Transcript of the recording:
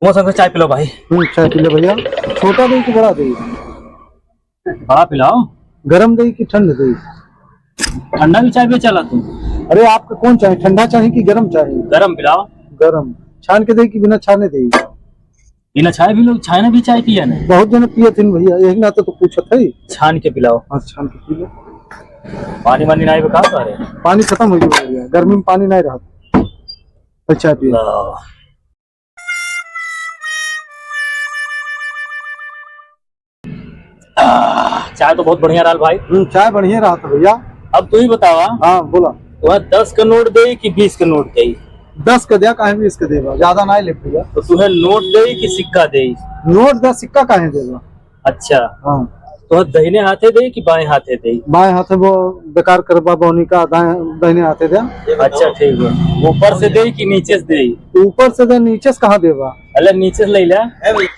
वो संग चाय पिलाओ भाई। चाय पी ले भैया। छोटा दही कि बड़ा दही? बड़ा पिलाओ। गरम दही कि ठंड दही? ठंडा भी चाय भी चला तू। अरे आपको कौन चाहिए, ठंडा चाहिए कि गरम चाहिए? गरम पिलाओ। गरम। छान के दही कि बिना छाने दही? बिना चाय भी लोग छाने भी चाय पिया नहीं। बहुत जने पिए थे भैया, यही नाते तो पूछा था। छान के पिलाओ। हाँ छान के पी ले। पानी वानी नहीं बता रहे। पानी खत्म हो गया भैया, गर्मी में पानी नहीं रहा। अच्छा पिए। चाय तो बहुत बढ़िया रहा भाई। चाय बढ़िया रहा था भैया। अब तू ही बतावा। हाँ बोला। तुम्हें 10 का नोट दे कि 20 का नोट दे? 10 का दिया, काहे 20 का देगा? ज्यादा ना ले भैया। तो तुम्हें नोट दे कि सिक्का दे? नोट 10, सिक्का काहे देगा? अच्छा। हाँ। तो दाहिने हाथे दे कि बाएं हाथे दे? बाएं हाथे वो बेकार करबा बौनी का, दाहिने हाथे दे। अच्छा ठीक है। ऊपर से दे कि नीचे से दे? ऊपर से दे, नीचे से कहाँ देगा? अरे नीचे से ले ले।